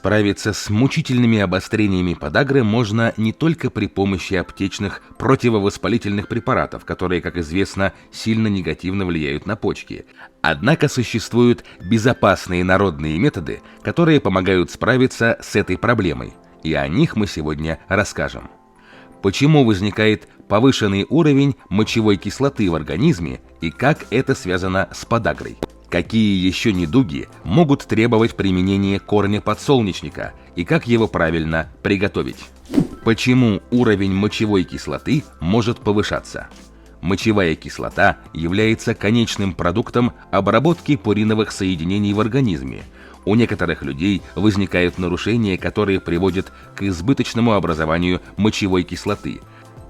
Справиться с мучительными обострениями подагры можно не только при помощи аптечных противовоспалительных препаратов, которые, как известно, сильно негативно влияют на почки. Однако существуют безопасные народные методы, которые помогают справиться с этой проблемой. И о них мы сегодня расскажем. Почему возникает повышенный уровень мочевой кислоты в организме и как это связано с подагрой? Какие еще недуги могут требовать применения корня подсолнечника и как его правильно приготовить? Почему уровень мочевой кислоты может повышаться? Мочевая кислота является конечным продуктом обработки пуриновых соединений в организме. У некоторых людей возникают нарушения, которые приводят к избыточному образованию мочевой кислоты.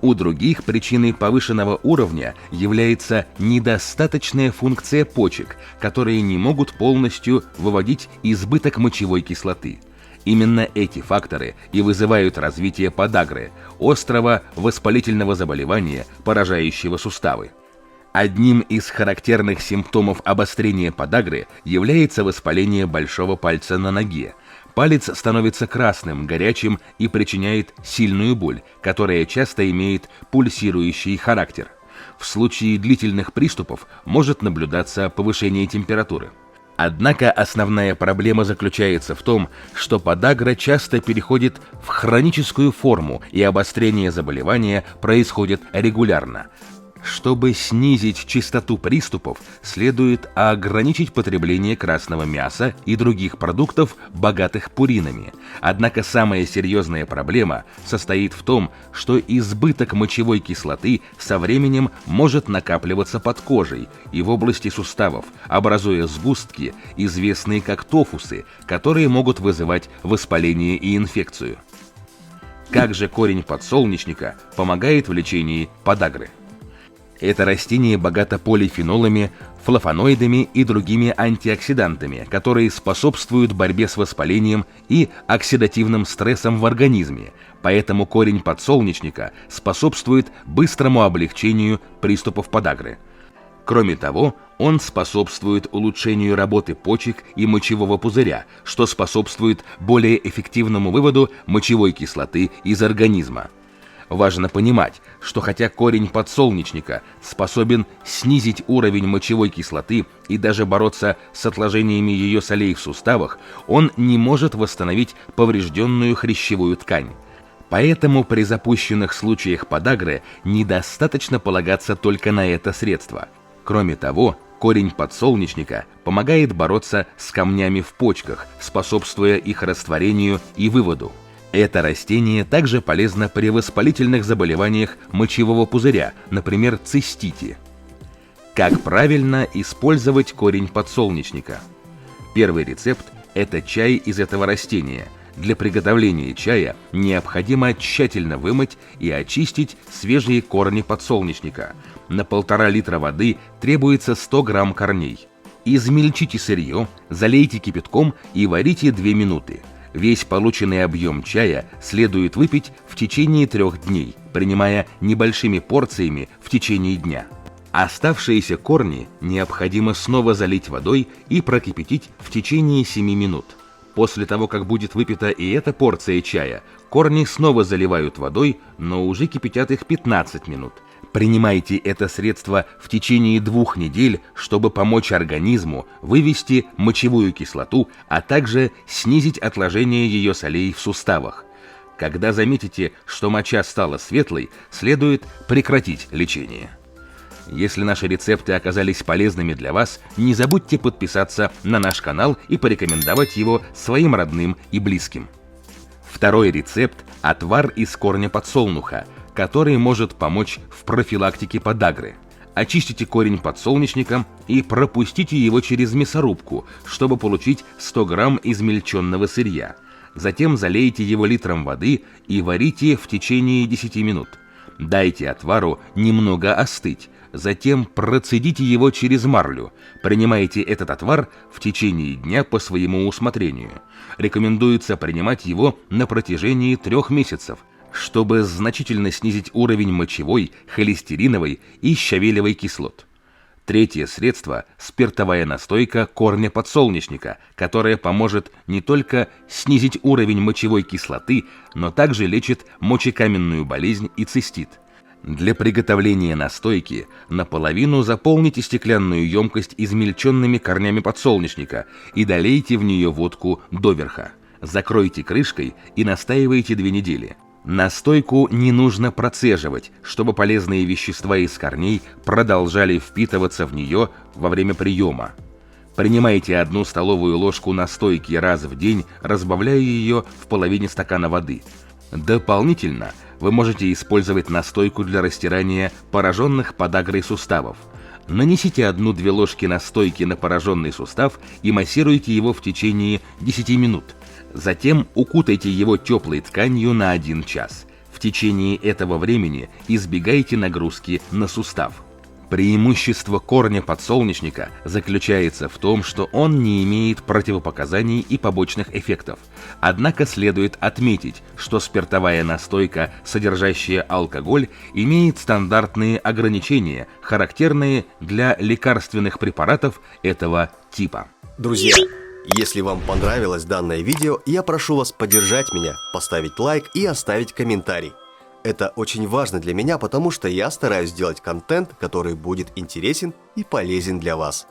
У других причиной повышенного уровня является недостаточная функция почек, которые не могут полностью выводить избыток мочевой кислоты. Именно эти факторы и вызывают развитие подагры, острого воспалительного заболевания, поражающего суставы. Одним из характерных симптомов обострения подагры является воспаление большого пальца на ноге. Палец становится красным, горячим и причиняет сильную боль, которая часто имеет пульсирующий характер. В случае длительных приступов может наблюдаться повышение температуры. Однако основная проблема заключается в том, что подагра часто переходит в хроническую форму, и обострение заболевания происходит регулярно. Чтобы снизить частоту приступов, следует ограничить потребление красного мяса и других продуктов, богатых пуринами. Однако самая серьезная проблема состоит в том, что избыток мочевой кислоты со временем может накапливаться под кожей и в области суставов, образуя сгустки, известные как тофусы, которые могут вызывать воспаление и инфекцию. Как же корень подсолнечника помогает в лечении подагры? Это растение богато полифенолами, флавоноидами и другими антиоксидантами, которые способствуют борьбе с воспалением и оксидативным стрессом в организме, поэтому корень подсолнечника способствует быстрому облегчению приступов подагры. Кроме того, он способствует улучшению работы почек и мочевого пузыря, что способствует более эффективному выводу мочевой кислоты из организма. Важно понимать, что хотя корень подсолнечника способен снизить уровень мочевой кислоты и даже бороться с отложениями ее солей в суставах, он не может восстановить поврежденную хрящевую ткань. Поэтому при запущенных случаях подагры недостаточно полагаться только на это средство. Кроме того, корень подсолнечника помогает бороться с камнями в почках, способствуя их растворению и выводу. Это растение также полезно при воспалительных заболеваниях мочевого пузыря, например, цистите. Как правильно использовать корень подсолнечника? Первый рецепт – это чай из этого растения. Для приготовления чая необходимо тщательно вымыть и очистить свежие корни подсолнечника. На 1,5 литра воды требуется 100 грамм корней. Измельчите сырье, залейте кипятком и варите 2 минуты. Весь полученный объем чая следует выпить в течение 3 дней, принимая небольшими порциями в течение дня. Оставшиеся корни необходимо снова залить водой и прокипятить в течение 7 минут. После того, как будет выпита и эта порция чая, корни снова заливают водой, но уже кипятят их 15 минут. Принимайте это средство в течение 2 недель, чтобы помочь организму вывести мочевую кислоту, а также снизить отложение ее солей в суставах. Когда заметите, что моча стала светлой, следует прекратить лечение. Если наши рецепты оказались полезными для вас, не забудьте подписаться на наш канал и порекомендовать его своим родным и близким. Второй рецепт – отвар из корня подсолнуха, который может помочь в профилактике подагры. Очистите корень подсолнечника и пропустите его через мясорубку, чтобы получить 100 грамм измельченного сырья. Затем залейте его литром воды и варите в течение 10 минут. Дайте отвару немного остыть, затем процедите его через марлю. Принимайте этот отвар в течение дня по своему усмотрению. Рекомендуется принимать его на протяжении 3 месяцев, чтобы значительно снизить уровень мочевой, холестериновой и щавелевой кислот. Третье средство – спиртовая настойка корня подсолнечника, которая поможет не только снизить уровень мочевой кислоты, но также лечит мочекаменную болезнь и цистит. Для приготовления настойки наполовину заполните стеклянную емкость измельченными корнями подсолнечника и долейте в нее водку доверха. Закройте крышкой и настаивайте 2 недели. Настойку не нужно процеживать, чтобы полезные вещества из корней продолжали впитываться в нее во время приема. Принимайте 1 столовую ложку настойки раз в день, разбавляя ее в половине стакана воды. Дополнительно вы можете использовать настойку для растирания пораженных подагрой суставов. Нанесите 1-2 ложки настойки на пораженный сустав и массируйте его в течение 10 минут. Затем укутайте его теплой тканью на 1 час. В течение этого времени избегайте нагрузки на сустав. Преимущество корня подсолнечника заключается в том, что он не имеет противопоказаний и побочных эффектов. Однако следует отметить, что спиртовая настойка, содержащая алкоголь, имеет стандартные ограничения, характерные для лекарственных препаратов этого типа. Друзья, если вам понравилось данное видео, я прошу вас поддержать меня, поставить лайк и оставить комментарий. Это очень важно для меня, потому что я стараюсь сделать контент, который будет интересен и полезен для вас.